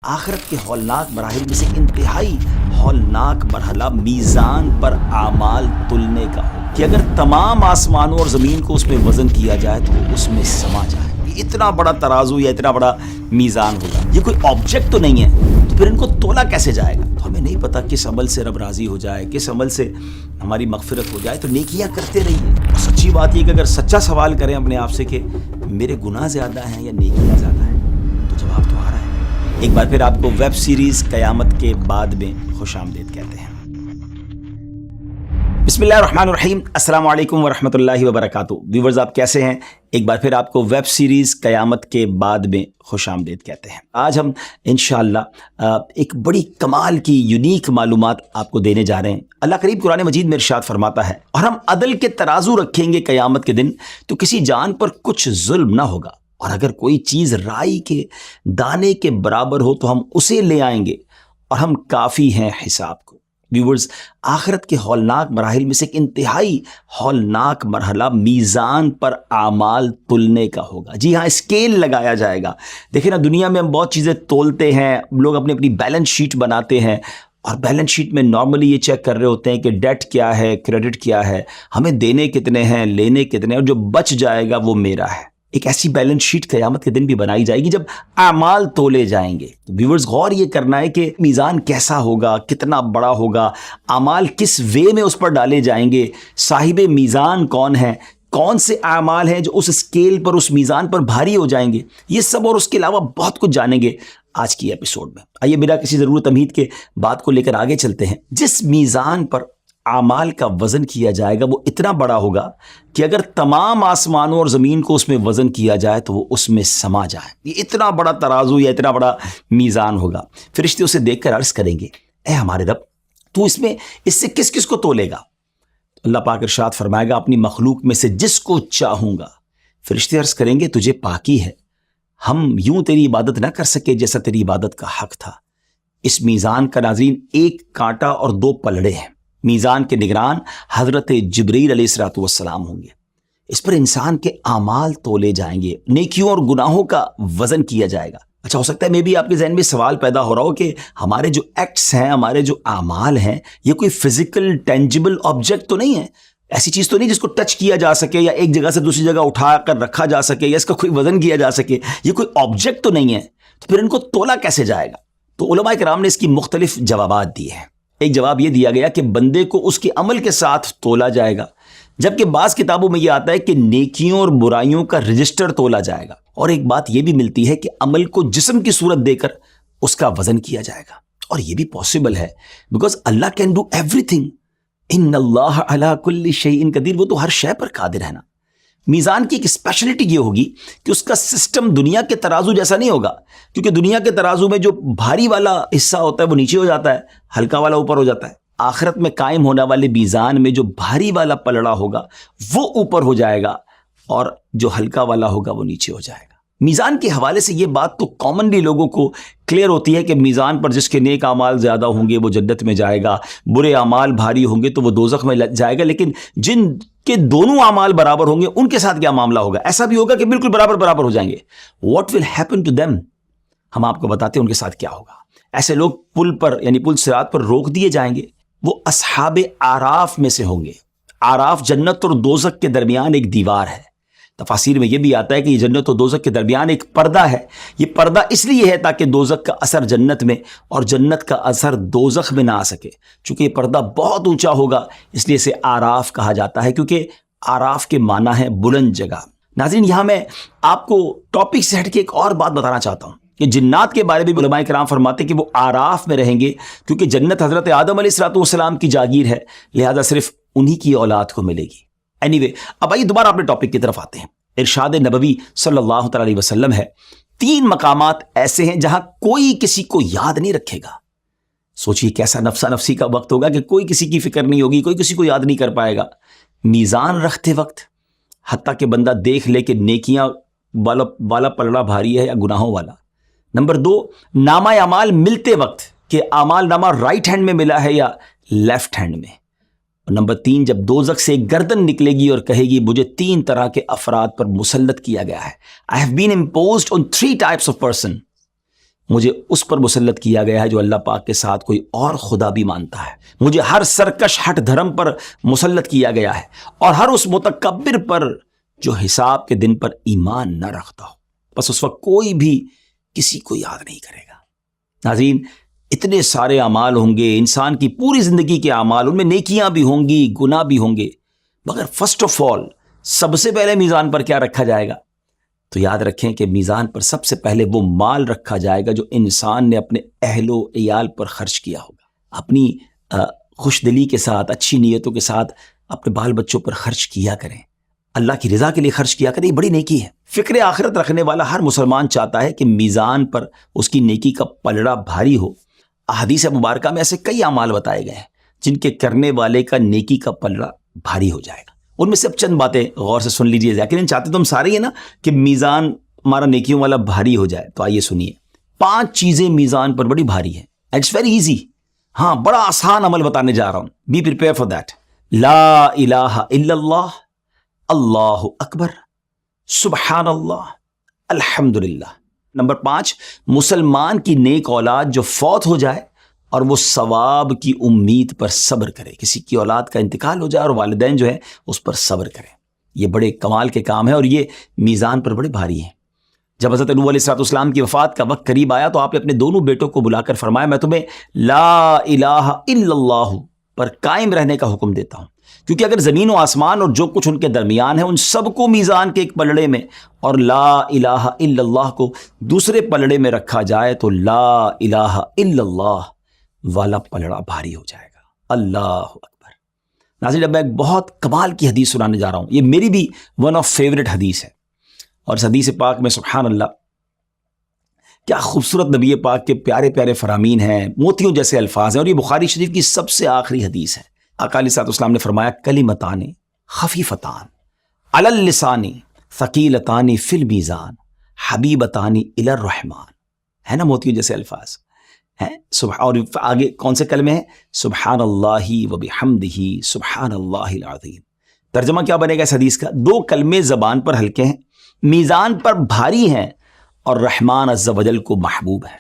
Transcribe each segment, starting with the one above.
آخرت کے ہولناک مراحل میں سے انتہائی ہولناک مرحلہ میزان پر اعمال تلنے کا ہو کہ اگر تمام آسمانوں اور زمین کو اس میں وزن کیا جائے تو وہ اس میں سما جائے. یہ اتنا بڑا ترازو یا اتنا بڑا میزان ہوگا. یہ کوئی آبجیکٹ تو نہیں ہے، تو پھر ان کو تولا کیسے جائے گا؟ تو ہمیں نہیں پتا کس عمل سے رب راضی ہو جائے، کس عمل سے ہماری مغفرت ہو جائے. تو نیکیاں کرتے رہیے. اور سچی بات یہ کہ اگر سچا سوال کریں اپنے آپ سے کہ میرے گناہ زیادہ ہیں یا نیکیاں زیادہ ہیں، تو جواب تو آ رہا ہے. ایک بار پھر آپ کو ویب سیریز قیامت کے بعد میں خوش آمدید کہتے ہیں. بسم اللہ الرحمن الرحیم. السلام علیکم ورحمۃ اللہ وبرکاتہ. ویورز آپ کیسے ہیں؟ ایک بار پھر آپ کو ویب سیریز قیامت کے بعد میں خوش آمدید کہتے ہیں. آج ہم انشاءاللہ ایک بڑی کمال کی یونیک معلومات آپ کو دینے جا رہے ہیں. اللہ کریم قرآن مجید میں ارشاد فرماتا ہے، اور ہم عدل کے ترازو رکھیں گے قیامت کے دن تو کسی جان پر کچھ ظلم نہ ہوگا، اور اگر کوئی چیز رائی کے دانے کے برابر ہو تو ہم اسے لے آئیں گے، اور ہم کافی ہیں حساب کو. ویورز، آخرت کے ہولناک مراحل میں سے ایک انتہائی ہولناک مرحلہ میزان پر اعمال تلنے کا ہوگا. جی ہاں، اسکیل لگایا جائے گا. دیکھیں نا، دنیا میں ہم بہت چیزیں تولتے ہیں، لوگ اپنی بیلنس شیٹ بناتے ہیں، اور بیلنس شیٹ میں نارملی یہ چیک کر رہے ہوتے ہیں کہ ڈیٹ کیا ہے، کریڈٹ کیا ہے، ہمیں دینے کتنے ہیں، لینے کتنے ہیں، اور جو بچ جائے گا وہ میرا ہے. ایک ایسی بیلنس شیٹ قیامت کے دن بھی بنائی جائے گی جب اعمال تولے جائیں گے. ویورز، غور یہ کرنا ہے کہ میزان کیسا ہوگا، کتنا بڑا ہوگا، اعمال کس وے میں اس پر ڈالے جائیں گے، صاحب میزان کون ہے، کون سے اعمال ہیں جو اس اسکیل پر، اس میزان پر بھاری ہو جائیں گے. یہ سب اور اس کے علاوہ بہت کچھ جانیں گے آج کی ایپیسوڈ میں. آئیے بنا کسی ضرورت تمہید کے بات کو لے کر آگے چلتے ہیں. جس میزان پر اعمال کا وزن کیا جائے گا وہ اتنا بڑا ہوگا کہ اگر تمام آسمانوں اور زمین کو اس میں وزن کیا جائے تو وہ اس میں سما جائے. یہ اتنا بڑا ترازو یا اتنا بڑا میزان ہوگا. فرشتے اسے دیکھ کر عرض کریں گے، اے ہمارے رب، تو اس سے کس کس کو تولے گا؟ اللہ پاک ارشاد فرمائے گا، اپنی مخلوق میں سے جس کو چاہوں گا. فرشتے عرض کریں گے، تجھے پاکی ہے، ہم یوں تیری عبادت نہ کر سکے جیسا تیری عبادت کا حق تھا. اس میزان کا ناظرین ایک کانٹا اور 2 پلڑے ہیں. میزان کے نگران حضرت جبریل علیہ الصلوۃ والسلام ہوں گے. اس پر انسان کے اعمال تولے جائیں گے، نیکیوں اور گناہوں کا وزن کیا جائے گا. اچھا، ہو سکتا ہے میں بھی آپ کے ذہن میں سوال پیدا ہو رہا ہو کہ ہمارے جو ایکٹس ہیں، ہمارے جو اعمال ہیں، یہ کوئی فزیکل ٹینجیبل آبجیکٹ تو نہیں ہے؟ ایسی چیز تو نہیں جس کو ٹچ کیا جا سکے یا ایک جگہ سے دوسری جگہ اٹھا کر رکھا جا سکے یا اس کا کوئی وزن کیا جا سکے؟ یہ کوئی آبجیکٹ تو نہیں ہے، تو پھر ان کو تولا کیسے جائے گا؟ تو علماء کرام نے اس کی مختلف جوابات دیے ہیں. ایک جواب یہ دیا گیا کہ بندے کو اس کے عمل کے ساتھ تولا جائے گا، جبکہ بعض کتابوں میں یہ آتا ہے کہ نیکیوں اور برائیوں کا رجسٹر تولا جائے گا. اور ایک بات یہ بھی ملتی ہے کہ عمل کو جسم کی صورت دے کر اس کا وزن کیا جائے گا. اور یہ بھی پاسبل ہے بیکاز اللہ کین ڈو ایوری تھنگ. ان اللہ علی کل شیء قدیر. وہ تو ہر شے پر قادر ہے نا. میزان کی ایک اسپیشلٹی یہ ہوگی کہ اس کا سسٹم دنیا کے ترازو جیسا نہیں ہوگا، کیونکہ دنیا کے ترازو میں جو بھاری والا حصہ ہوتا ہے وہ نیچے ہو جاتا ہے، ہلکا والا اوپر ہو جاتا ہے. آخرت میں قائم ہونے والے میزان میں جو بھاری والا پلڑا ہوگا وہ اوپر ہو جائے گا، اور جو ہلکا والا ہوگا وہ نیچے ہو جائے گا. میزان کے حوالے سے یہ بات تو کامنلی لوگوں کو کلیئر ہوتی ہے کہ میزان پر جس کے نیک اعمال زیادہ ہوں گے وہ جنت میں جائے گا، برے اعمال بھاری ہوں گے تو وہ دوزخ میں جائے گا. لیکن جن کے دونوں اعمال برابر ہوں گے ان کے ساتھ کیا معاملہ ہوگا؟ ایسا بھی ہوگا کہ بالکل برابر ہو جائیں گے. What will happen to them? ہم آپ کو بتاتے ہیں ان کے ساتھ کیا ہوگا. ایسے لوگ پل پر یعنی پل صراط پر روک دیے جائیں گے. وہ اصحاب اعراف میں سے ہوں گے. اعراف جنت اور دوزخ کے درمیان ایک دیوار ہے. تفاسیر میں یہ بھی آتا ہے کہ یہ جنت اور دوزخ کے درمیان ایک پردہ ہے. یہ پردہ اس لیے ہے تاکہ دوزخ کا اثر جنت میں اور جنت کا اثر دوزخ میں نہ آ سکے. چونکہ یہ پردہ بہت اونچا ہوگا اس لیے اسے آراف کہا جاتا ہے، کیونکہ آراف کے معنی ہے بلند جگہ. ناظرین، یہاں میں آپ کو ٹاپک سے ہٹ کے ایک اور بات بتانا چاہتا ہوں کہ جنات کے بارے میں علماء کرام فرماتے ہیں کہ وہ آراف میں رہیں گے، کیونکہ جنت حضرت آدم علیہ الصلوۃ والسلام کی جاگیر ہے، لہذا صرف انہی کی اولاد کو ملے گی. اینی وے، اب آئیے دوبارہ اپنے ٹاپک کی طرف آتے ہیں. ارشاد نبوی صلی اللہ تعالی علیہ وسلم ہے، 3 مقامات ایسے ہیں جہاں کوئی کسی کو یاد نہیں رکھے گا. سوچئے کیسا نفسا نفسی کا وقت ہوگا کہ کوئی کسی کی فکر نہیں ہوگی، کوئی کسی کو یاد نہیں کر پائے گا. میزان رکھتے وقت، حتیٰ کہ بندہ دیکھ لے کہ نیکیاں والا پلڑا بھاری ہے یا گناہوں والا. نمبر 2، نامہ اعمال ملتے وقت کہ اعمال نامہ رائٹ ہینڈ میں ملا ہے یا لیفٹ ہینڈ میں. اور نمبر 3، جب دوزخ سے ایک گردن نکلے گی اور کہے گی مجھے 3 طرح کے افراد پر مسلط کیا گیا ہے. I have been imposed on 3 types of person. مجھے اس پر مسلط کیا گیا ہے جو اللہ پاک کے ساتھ کوئی اور خدا بھی مانتا ہے، مجھے ہر سرکش ہٹ دھرم پر مسلط کیا گیا ہے، اور ہر اس متکبر پر جو حساب کے دن پر ایمان نہ رکھتا ہو۔ بس اس وقت کوئی بھی کسی کو یاد نہیں کرے گا۔ ناظرین، اتنے سارے اعمال ہوں گے، انسان کی پوری زندگی کے اعمال، ان میں نیکیاں بھی ہوں گی، گناہ بھی ہوں گے، مگر فرسٹ آف آل سب سے پہلے میزان پر کیا رکھا جائے گا؟ تو یاد رکھیں کہ میزان پر سب سے پہلے وہ مال رکھا جائے گا جو انسان نے اپنے اہل و عیال پر خرچ کیا ہوگا۔ اپنی خوش دلی کے ساتھ، اچھی نیتوں کے ساتھ اپنے بال بچوں پر خرچ کیا کریں، اللہ کی رضا کے لیے خرچ کیا کریں، یہ بڑی نیکی ہے۔ فکر آخرت رکھنے والا ہر مسلمان چاہتا ہے کہ میزان پر اس کی نیکی کا پلڑا بھاری ہو۔ احادیث مبارکہ میں ایسے کئی اعمال بتائے گئے ہیں جن کے کرنے والے کا نیکی کا پلڑا بھاری ہو جائے گا۔ ان میں سے اب چند باتیں غور سے سن لیجیے، لیکن چاہتے تو ہم سارے ہیں نا کہ میزان ہمارا نیکیوں والا بھاری ہو جائے۔ تو آئیے سنیے، 5 چیزیں میزان پر بڑی بھاری ہیں، اٹس ویری ایزی۔ ہاں، بڑا آسان عمل بتانے جا رہا ہوں، بی پریپیئر فار دیٹ۔ لا الہ الا اللہ، اللہ اکبر، سبحان اللہ، الحمدللہ۔ نمبر 5، مسلمان کی نیک اولاد جو فوت ہو جائے اور وہ ثواب کی امید پر صبر کرے، کسی کی اولاد کا انتقال ہو جائے اور والدین جو ہے اس پر صبر کریں، یہ بڑے کمال کے کام ہے اور یہ میزان پر بڑے بھاری ہیں۔ جب حضرت نوح علیہ السلام کی وفات کا وقت قریب آیا تو آپ نے اپنے دونوں بیٹوں کو بلا کر فرمایا، میں تمہیں لا الہ الا اللہ پر قائم رہنے کا حکم دیتا ہوں، کیونکہ اگر زمین و آسمان اور جو کچھ ان کے درمیان ہے ان سب کو میزان کے ایک پلڑے میں اور لا الہ الا اللہ کو دوسرے پلڑے میں رکھا جائے تو لا الہ الا اللہ والا پلڑا بھاری ہو جائے گا۔ اللہ اکبر۔ ناظرین، اب میں ایک بہت کمال کی حدیث سنانے جا رہا ہوں، یہ میری بھی ون آف فیوریٹ حدیث ہے، اور اس حدیث پاک میں سبحان اللہ کیا خوبصورت نبی پاک کے پیارے پیارے فرامین ہیں، موتیوں جیسے الفاظ ہیں، اور یہ بخاری شریف کی سب سے آخری حدیث ہے۔ آقا علیہ السلام نے فرمایا، کلمتان خفیفتان علی اللسان ثقیلتان فی المیزان حبیبتان الی الرحمن، ہے نا موتیوں جیسے الفاظ ہیں۔ اور آگے کون سے کلمے ہیں؟ سبحان اللہ وبحمدہ سبحان اللہ العظیم۔ ترجمہ کیا بنے گا اس حدیث کا؟ 2 کلمے زبان پر ہلکے ہیں، میزان پر بھاری ہیں، اور رحمان عز و جل کو محبوب ہیں،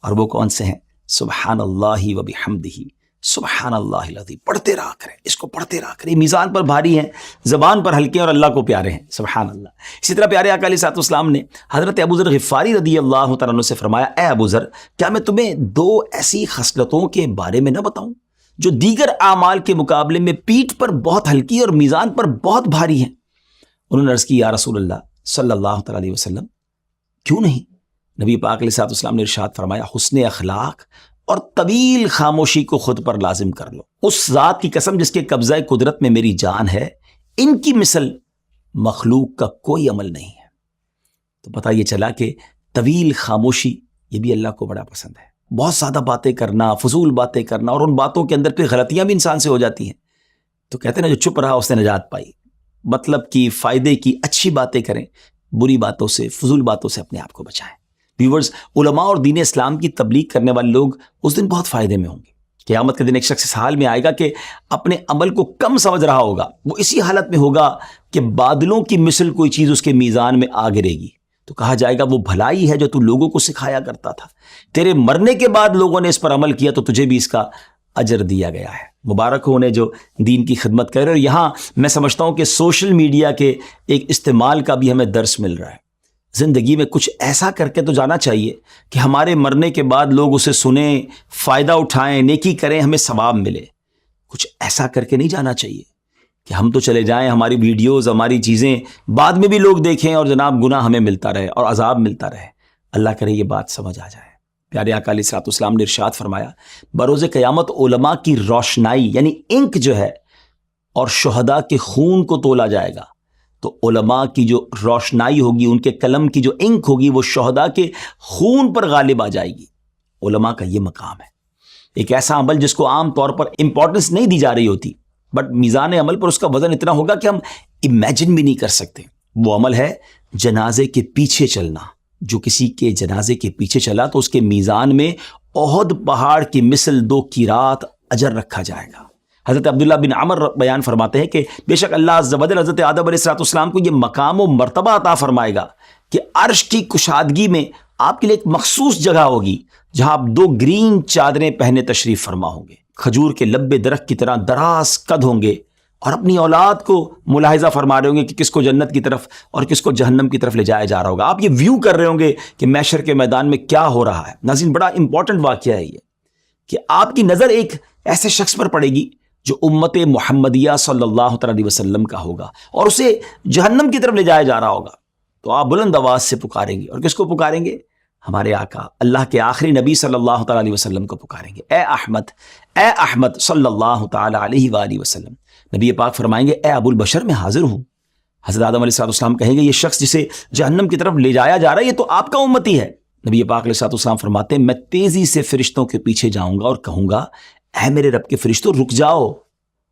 اور وہ کون سے ہیں؟ سبحان اللہ وبحمدہ سبحان اللہ العظیم۔ پڑھتے رہا کریں، اس کو پڑھتے رہا کریں، میزان پر بھاری ہیں، زبان پر ہلکے ہیں، اور اللہ کو پیارے ہیں، سبحان اللہ۔ اسی طرح پیارے آقا علیہ السلام نے حضرت ابو ذر غفاری رضی اللہ تعالیٰ عنہ سے فرمایا، اے ابو ذر، کیا میں تمہیں 2 ایسی خصلتوں کے بارے میں نہ بتاؤں جو دیگر اعمال کے مقابلے میں پیٹھ پر بہت ہلکی اور میزان پر بہت بھاری ہیں؟ انہوں نے عرض کی، یا رسول اللہ صلی اللہ تعالیٰ علیہ وسلم، کیوں نہیں؟ نبی پاک علیہ السلام نے ارشاد فرمایا، حسن اخلاق اور طویل خاموشی کو خود پر لازم کر لو، اس ذات کی قسم جس کے قبضہ قدرت میں میری جان ہے، ان کی مثل مخلوق کا کوئی عمل نہیں ہے۔ تو پتہ یہ چلا کہ طویل خاموشی یہ بھی اللہ کو بڑا پسند ہے۔ بہت زیادہ باتیں کرنا، فضول باتیں کرنا، اور ان باتوں کے اندر پھر غلطیاں بھی انسان سے ہو جاتی ہیں، تو کہتے ہیں نا، جو چپ رہا اس نے نجات پائی۔ مطلب کی، فائدے کی اچھی باتیں کریں، بری باتوں سے، فضول باتوں سے اپنے آپ کو بچائیں۔ ویورز، علماء اور دین اسلام کی تبلیغ کرنے والے لوگ اس دن بہت فائدے میں ہوں گے۔ قیامت کے دن ایک شخص اس حال میں آئے گا کہ اپنے عمل کو کم سمجھ رہا ہوگا، وہ اسی حالت میں ہوگا کہ بادلوں کی مثل کوئی چیز اس کے میزان میں آ گرے گی، تو کہا جائے گا وہ بھلائی ہے جو تو لوگوں کو سکھایا کرتا تھا، تیرے مرنے کے بعد لوگوں نے اس پر عمل کیا تو تجھے بھی اس کا اجر دیا گیا ہے۔ مبارک ہو انہیں جو دین کی خدمت کر رہے ہیں۔ اور یہاں میں سمجھتا ہوں کہ سوشل میڈیا کے ایک استعمال کا بھی ہمیں درس مل رہا ہے۔ زندگی میں کچھ ایسا کر کے تو جانا چاہیے کہ ہمارے مرنے کے بعد لوگ اسے سنیں، فائدہ اٹھائیں، نیکی کریں، ہمیں ثواب ملے۔ کچھ ایسا کر کے نہیں جانا چاہیے کہ ہم تو چلے جائیں، ہماری ویڈیوز، ہماری چیزیں بعد میں بھی لوگ دیکھیں اور جناب گناہ ہمیں ملتا رہے اور عذاب ملتا رہے۔ اللہ کرے یہ بات سمجھ آ جائے۔ پیارے آقا علیہ السلام نے ارشاد فرمایا، بروز قیامت علماء کی روشنائی یعنی انک جو ہے اور شہداء کے خون کو تولا جائے گا، تو علماء کی جو روشنائی ہوگی، ان کے قلم کی جو انک ہوگی، وہ شہداء کے خون پر غالب آ جائے گی۔ علماء کا یہ مقام ہے، ایک ایسا عمل جس کو عام طور پر امپورٹنس نہیں دی جا رہی ہوتی، بٹ میزان عمل پر اس کا وزن اتنا ہوگا کہ ہم امیجن بھی نہیں کر سکتے۔ وہ عمل ہے جنازے کے پیچھے چلنا۔ جو کسی کے جنازے کے پیچھے چلا تو اس کے میزان میں احد پہاڑ کی مثل 2 قیرات اجر رکھا جائے گا۔ حضرت عبداللہ بن عمر بیان فرماتے ہیں کہ بے شک اللہ عز و جل حضرت آدم علیہ السلام کو یہ مقام و مرتبہ عطا فرمائے گا کہ عرش کی کشادگی میں آپ کے لیے ایک مخصوص جگہ ہوگی جہاں آپ 2 گرین چادریں پہنے تشریف فرما ہوں گے، کھجور کے لبے درخت کی طرح دراز قد ہوں گے، اور اپنی اولاد کو ملاحظہ فرما رہے ہوں گے کہ کس کو جنت کی طرف اور کس کو جہنم کی طرف لے جایا جا رہا ہوگا۔ آپ یہ ویو کر رہے ہوں گے کہ محشر کے میدان میں کیا ہو رہا ہے۔ ناظرین، بڑا امپورٹنٹ واقعہ ہے یہ کہ آپ کی نظر ایک ایسے شخص پر پڑے گی جو امت محمدیہ صلی اللہ علیہ وسلم کا ہوگا اور اسے جہنم کی طرف لے جایا جا رہا ہوگا۔ تو آپ بلند آواز سے پکاریں گے، اور کس کو پکاریں گے؟ ہمارے آقا اللہ کے آخری نبی صلی اللہ تعالیٰ علیہ وسلم کو پکاریں گے، اے احمد صلی اللہ تعالیٰ علیہ وآلہ وسلم۔ نبی پاک فرمائیں گے، اے ابو البشر، میں حاضر ہوں۔ حضرت آدم علیہ السلام کہیں گے، یہ شخص جسے جہنم کی طرف لے جایا جا رہا ہے یہ تو آپ کا امتی ہے۔ نبی پاک علیہ السلام فرماتے ہیں، میں تیزی سے فرشتوں کے پیچھے جاؤں گا اور کہوں گا، اے میرے رب کے فرشتوں، رک جاؤ،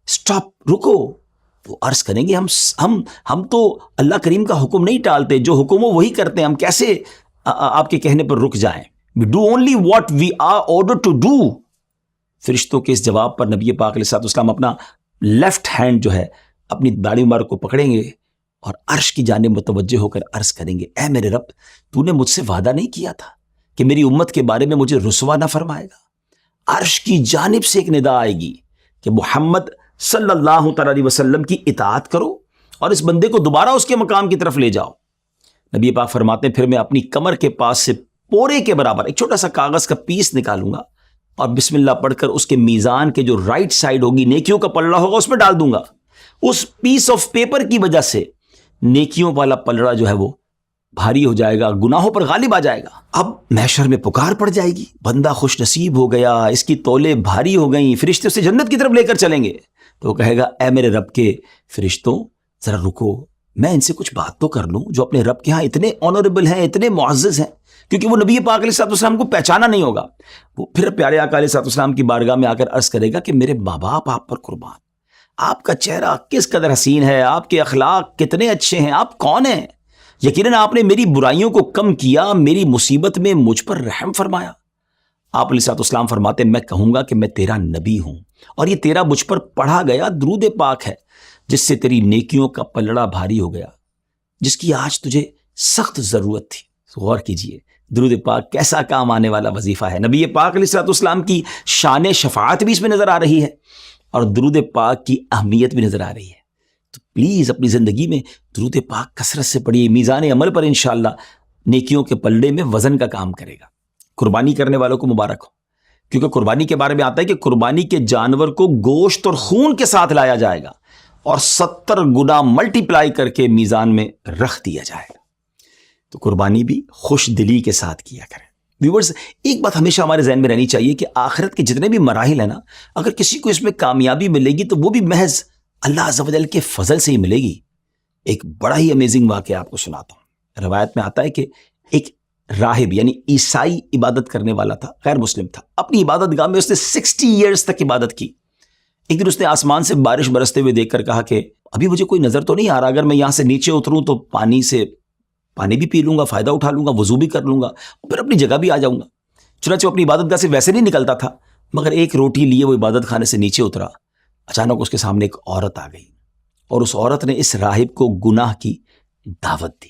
سٹاپ، رکو۔ وہ عرض کریں گے، ہم تو اللہ کریم کا حکم نہیں ٹالتے، جو حکم ہو وہی کرتے ہیں، ہم کیسے آپ کے کہنے پر رک جائیں؟ We do only what we are ordered to do۔ فرشتوں کے اس جواب پر نبی پاک علیہ السلام اپنا لیفٹ ہینڈ جو ہے اپنی داڑھی مبارک کو پکڑیں گے اور عرش کی جانب متوجہ ہو کر عرض کریں گے، اے میرے رب، تو نے مجھ سے وعدہ نہیں کیا تھا کہ میری امت کے بارے میں مجھے رسوا نہ فرمائے گا؟ عرش کی جانب سے ایک ندا آئے گی کہ محمد صلی اللہ تعالیٰ علیہ وسلم کی اطاعت کرو اور اس بندے کو دوبارہ اس کے مقام کی طرف لے جاؤ۔ نبی پاک فرماتے ہیں، پھر میں اپنی کمر کے پاس سے پورے کے برابر ایک چھوٹا سا کاغذ کا پیس نکالوں گا اور بسم اللہ پڑھ کر اس کے میزان کے جو رائٹ سائڈ ہوگی، نیکیوں کا پلڑا ہوگا، اس میں ڈال دوں گا۔ اس پیس آف پیپر کی وجہ سے نیکیوں والا پلڑا جو ہے وہ بھاری ہو جائے گا، گناہوں پر غالب آ جائے گا۔ اب محشر میں پکار پڑ جائے گی، بندہ خوش نصیب ہو گیا، اس کی تولے بھاری ہو گئیں، فرشتے اسے جنت کی طرف لے کر چلیں گے۔ تو وہ کہے گا، اے میرے رب کے فرشتوں، ذرا رکو، میں ان سے کچھ بات تو کر لوں، جو اپنے رب کے ہاں اتنے آنریبل ہیں، اتنے معزز ہیں، کیونکہ وہ نبی پاک علیہ السلام کو پہچانا نہیں ہوگا۔ وہ پھر پیارے آقا علیہ السلام کی بارگاہ میں آ کر عرض کرے گا کہ میرے ماں باپ آپ پر قربان، آپ کا چہرہ کس قدر حسین ہے، آپ کے اخلاق کتنے اچھے ہیں، آپ کون ہیں؟ یقیناً آپ نے میری برائیوں کو کم کیا، میری مصیبت میں مجھ پر رحم فرمایا۔ آپ علیہ السلام فرماتے ہیں، میں کہوں گا کہ میں تیرا نبی ہوں اور یہ تیرا مجھ پر پڑھا گیا درود پاک ہے، جس سے تیری نیکیوں کا پلڑا بھاری ہو گیا، جس کی آج تجھے سخت ضرورت تھی۔ غور کیجئے، درود پاک کیسا کام آنے والا وظیفہ ہے۔ نبی پاک علیہ السلام کی شان شفاعت بھی اس میں نظر آ رہی ہے اور درود پاک کی اہمیت بھی نظر آ رہی ہے۔ تو پلیز اپنی زندگی میں درود پاک کثرت سے پڑھیے، میزان عمل پر انشاءاللہ نیکیوں کے پلڑے میں وزن کا کام کرے گا۔ قربانی کرنے والوں کو مبارک ہو، کیونکہ قربانی کے بارے میں آتا ہے کہ قربانی کے جانور کو گوشت اور خون کے ساتھ لایا جائے گا اور 70 گنا ملٹی پلائی کر کے میزان میں رکھ دیا جائے گا۔ تو قربانی بھی خوش دلی کے ساتھ کیا کریں۔ ویورز، ایک بات ہمیشہ ہمارے ذہن میں رہنی چاہیے کہ آخرت کے جتنے بھی مراحل ہیں نا، اگر کسی کو اس میں کامیابی ملے گی تو وہ بھی محض اللہ عز و جل کے فضل سے ہی ملے گی۔ ایک بڑا ہی امیزنگ واقعہ آپ کو سناتا ہوں۔ روایت میں آتا ہے کہ ایک راہب یعنی عیسائی عبادت کرنے والا تھا، غیر مسلم تھا، اپنی عبادت گاہ میں اس نے 60 ایئرز تک عبادت کی۔ ایک دن اس نے آسمان سے بارش برستے ہوئے دیکھ کر کہا کہ ابھی مجھے کوئی نظر تو نہیں آ رہا، اگر میں یہاں سے نیچے اتروں تو پانی بھی پی لوں گا، فائدہ اٹھا لوں گا، وضو بھی کر لوں گا، پھر اپنی جگہ بھی آ جاؤں گا۔ چنانچہ اپنی عبادت گاہ سے ویسے نہیں نکلتا تھا، مگر ایک روٹی لیے وہ عبادت خانے سے نیچے اترا، اچانک اس کے سامنے ایک عورت آ گئی اور اس عورت نے اس راہب کو گناہ کی دعوت دی۔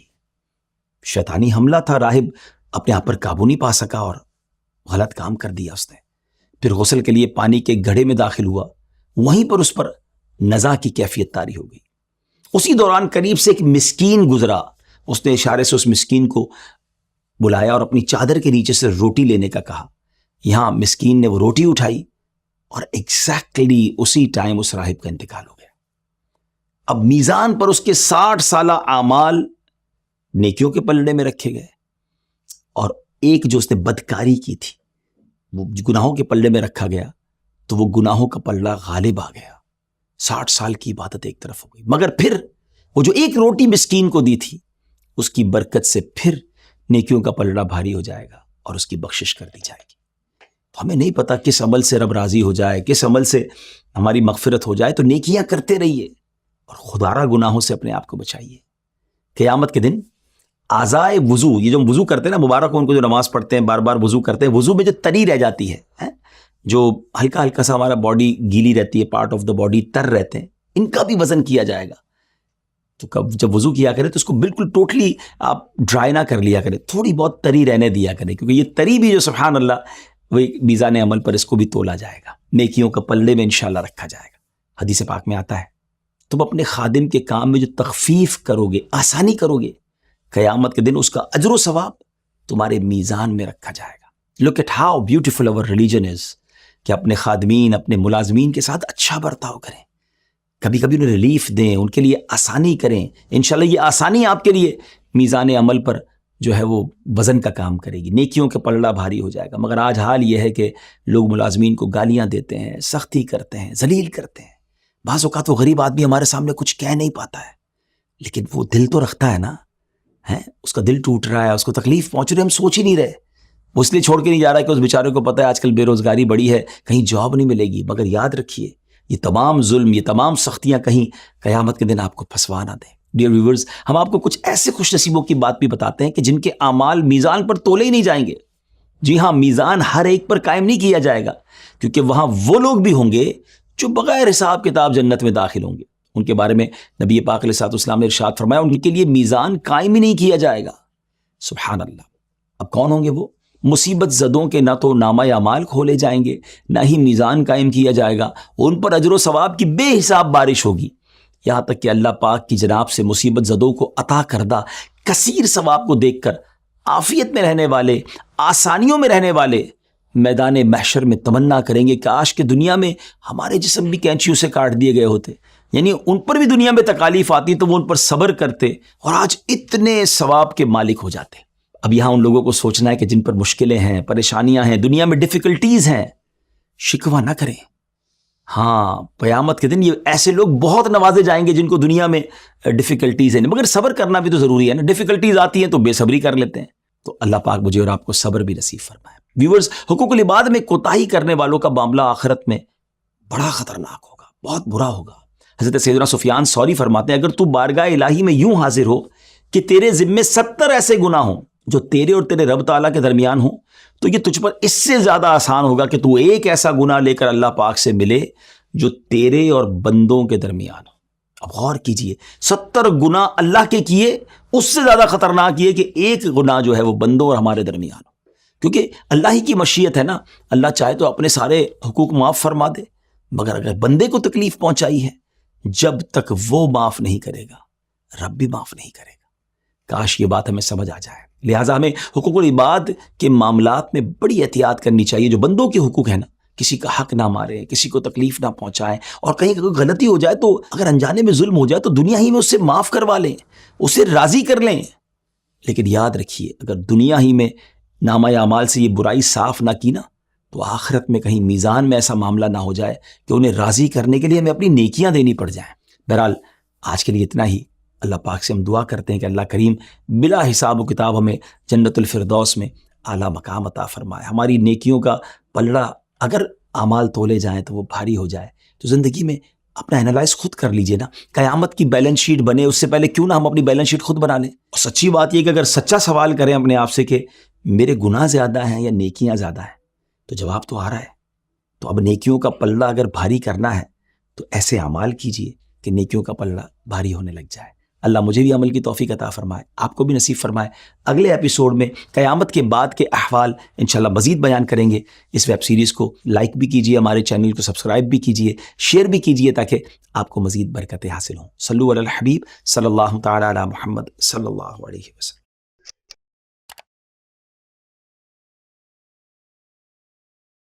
شیطانی حملہ تھا، راہب اپنے آپ پر قابو نہیں پا سکا اور غلط کام کر دیا اس نے۔ پھر غسل کے لیے پانی کے گڑھے میں داخل ہوا، وہیں پر اس پر نزا کی کیفیت طاری ہو گئی۔ اسی دوران قریب سے ایک مسکین گزرا، اس نے اشارے سے اس مسکین کو بلایا اور اپنی چادر کے نیچے سے روٹی لینے کا کہا۔ یہاں مسکین نے وہ روٹی اٹھائی اور ایگزیکٹلی اسی ٹائم اس راہب کا انتقال ہو گیا۔ اب میزان پر اس کے 60 سالہ اعمال نیکیوں کے پلڑے میں رکھے گئے اور ایک جو اس نے بدکاری کی تھی وہ گناہوں کے پلڑے میں رکھا گیا، تو وہ گناہوں کا پلڑا غالب آ گیا۔ 60 سال کی عبادت ایک طرف ہو گئی، مگر پھر وہ جو ایک روٹی مسکین کو دی تھی اس کی برکت سے پھر نیکیوں کا پلڑا بھاری ہو جائے گا اور اس کی بخشش کر دی جائے گی۔ تو ہمیں نہیں پتا کس عمل سے رب راضی ہو جائے، کس عمل سے ہماری مغفرت ہو جائے، تو نیکیاں کرتے رہیے اور خدارہ گناہوں سے اپنے آپ کو بچائیے۔ قیامت کے دن اعضائے وضو، یہ جو ہم وضو کرتے ہیں نا، مبارک ہو ان کو جو نماز پڑھتے ہیں، بار بار وضو کرتے ہیں، وضو میں جو تری رہ جاتی ہے، جو ہلکا ہلکا سا ہمارا باڈی گیلی رہتی ہے، پارٹ آف دا باڈی تر رہتے ہیں، ان کا بھی وزن کیا جائے گا۔ تو جب وضو کیا کرے تو اس کو بالکل ٹوٹلی آپ ڈرائی نہ کر لیا کرے، تھوڑی بہت تری رہنے دیا کرے، کیونکہ یہ تری بھی جو سبحان اللہ وہی میزان عمل پر اس کو بھی تولا جائے گا، نیکیوں کا پلڑے میں انشاءاللہ رکھا جائے گا۔ حدیث پاک میں آتا ہے تم اپنے خادم کے کام میں جو تخفیف کرو گے، آسانی کرو گے، قیامت کے دن اس کا اجر و ثواب تمہارے میزان میں رکھا جائے گا۔ لک ایٹ ہاؤ بیوٹیفل اور ریلیجن از، کہ اپنے خادمین، اپنے ملازمین کے ساتھ اچھا برتاؤ کریں، کبھی کبھی انہیں ریلیف دیں، ان کے لیے آسانی کریں۔ انشاءاللہ یہ آسانی آپ کے لیے میزان عمل پر جو ہے وہ وزن کا کام کرے گی، نیکیوں کا پلڑا بھاری ہو جائے گا۔ مگر آج حال یہ ہے کہ لوگ ملازمین کو گالیاں دیتے ہیں، سختی کرتے ہیں، ذلیل کرتے ہیں۔ بعض اوقات وہ غریب آدمی ہمارے سامنے کچھ کہہ نہیں پاتا ہے، لیکن وہ دل تو رکھتا ہے نا، اس کا دل ٹوٹ رہا ہے، اس کو تکلیف پہنچ رہی ہے، ہم سوچ ہی نہیں رہے۔ وہ اس لیے چھوڑ کے نہیں جا رہا کہ اس بیچارے کو پتہ ہے آج کل بے روزگاری بڑی ہے، کہیں جاب نہیں ملے گی۔ مگر یاد رکھیے یہ تمام ظلم، یہ تمام سختیاں کہیں قیامت کے دن آپ کو پھنسوا نہ دیں۔ ڈیئر ویورز، ہم آپ کو کچھ ایسے خوش نصیبوں کی بات بھی بتاتے ہیں کہ جن کے اعمال میزان پر تولے ہی نہیں جائیں گے۔ جی ہاں، میزان ہر ایک پر قائم نہیں کیا جائے گا، کیونکہ وہاں وہ لوگ بھی ہوں گے جو بغیر حساب کتاب جنت میں داخل ہوں گے۔ ان کے بارے میں نبی پاک علیہ الصلوۃ والسلام نے ارشاد فرمایا ان کے لیے میزان قائم ہی نہیں کیا جائے گا۔ سبحان اللہ۔ اب کون ہوں گے وہ؟ مصیبت زدوں کے نہ تو نامہ اعمال کھولے جائیں گے، نہ ہی میزان قائم کیا جائے گا، ان پر اجر و ثواب کی بے حساب بارش ہوگی، یہاں تک کہ اللہ پاک کی جناب سے مصیبت زدوں کو عطا کردہ کثیر ثواب کو دیکھ کر عافیت میں رہنے والے، آسانیوں میں رہنے والے میدان محشر میں تمنا کریں گے کاش کہ دنیا میں ہمارے جسم بھی کینچیوں سے کاٹ دیے گئے ہوتے، یعنی ان پر بھی دنیا میں تکالیف آتی تو وہ ان پر صبر کرتے اور آج اتنے ثواب کے مالک ہو جاتے۔ اب یہاں ان لوگوں کو سوچنا ہے کہ جن پر مشکلیں ہیں، پریشانیاں ہیں، دنیا میں ڈیفیکلٹیز ہیں، شکوہ نہ کریں۔ ہاں، قیامت کے دن یہ ایسے لوگ بہت نوازے جائیں گے جن کو دنیا میں ڈیفیکلٹیز ہیں، مگر صبر کرنا بھی تو ضروری ہے نا۔ ڈیفیکلٹیز آتی ہیں تو بے صبری کر لیتے ہیں، تو اللہ پاک مجھے اور آپ کو صبر بھی نصیب فرمائے۔ ویورز، حقوق العباد میں کوتاہی کرنے والوں کا معاملہ آخرت میں بڑا خطرناک ہوگا، بہت برا ہوگا۔ حضرت سیدنا سفیان ثوری فرماتے ہیں اگر تو بارگاہ الہی میں یوں حاضر ہو کہ تیرے ذمے 70 ایسے گناہ ہوں جو تیرے اور تیرے رب تعالیٰ کے درمیان ہوں، تو یہ تجھ پر اس سے زیادہ آسان ہوگا کہ تو ایک ایسا گناہ لے کر اللہ پاک سے ملے جو تیرے اور بندوں کے درمیان ہو۔ اب غور کیجئے، 70 گناہ اللہ کے کیے، اس سے زیادہ خطرناک یہ کہ ایک گناہ جو ہے وہ بندوں اور ہمارے درمیان ہو، کیونکہ اللہ ہی کی مشیت ہے نا، اللہ چاہے تو اپنے سارے حقوق معاف فرما دے، مگر اگر بندے کو تکلیف پہنچائی ہے، جب تک وہ معاف نہیں کرے گا رب بھی معاف نہیں کرے گا۔ کاش یہ بات ہمیں سمجھ آ جائے۔ لہٰذا ہمیں حقوق العباد کے معاملات میں بڑی احتیاط کرنی چاہیے۔ جو بندوں کے حقوق ہیں نا، کسی کا حق نہ ماریں، کسی کو تکلیف نہ پہنچائیں، اور کہیں کوئی غلطی ہو جائے تو اگر انجانے میں ظلم ہو جائے تو دنیا ہی میں اس سے معاف کروا لیں، اسے راضی کر لیں۔ لیکن یاد رکھیے اگر دنیا ہی میں نامہ اعمال سے یہ برائی صاف نہ کی نا، تو آخرت میں کہیں میزان میں ایسا معاملہ نہ ہو جائے کہ انہیں راضی کرنے کے لیے ہمیں اپنی نیکیاں دینی پڑ جائیں۔ بہرحال آج کے لیے اتنا ہی۔ اللہ پاک سے ہم دعا کرتے ہیں کہ اللہ کریم بلا حساب و کتاب ہمیں جنت الفردوس میں اعلیٰ مقام عطا فرمائے۔ ہماری نیکیوں کا پلڑا اگر اعمال تولے جائیں تو وہ بھاری ہو جائے، تو زندگی میں اپنا انالائز خود کر لیجئے نا، قیامت کی بیلنس شیٹ بنے اس سے پہلے کیوں نہ ہم اپنی بیلنس شیٹ خود بنا لیں۔ اور سچی بات یہ کہ اگر سچا سوال کریں اپنے آپ سے کہ میرے گناہ زیادہ ہیں یا نیکیاں زیادہ ہیں، تو جواب تو آ رہا ہے۔ تو اب نیکیوں کا پلڑا اگر بھاری کرنا ہے تو ایسے اعمال کیجئے کہ نیکیوں کا پلڑا بھاری ہونے لگ جائے۔ اللہ مجھے بھی عمل کی توفیق عطا فرمائے، آپ کو بھی نصیب فرمائے۔ اگلے ایپیسوڈ میں قیامت کے بعد کے احوال انشاءاللہ مزید بیان کریں گے۔ اس ویب سیریز کو لائک بھی کیجئے، ہمارے چینل کو سبسکرائب بھی کیجئے، شیئر بھی کیجئے تاکہ آپ کو مزید برکتیں حاصل ہوں۔ صلو علی الحبیب صلی اللہ تعالی علی محمد صلی اللہ علیہ وسلم۔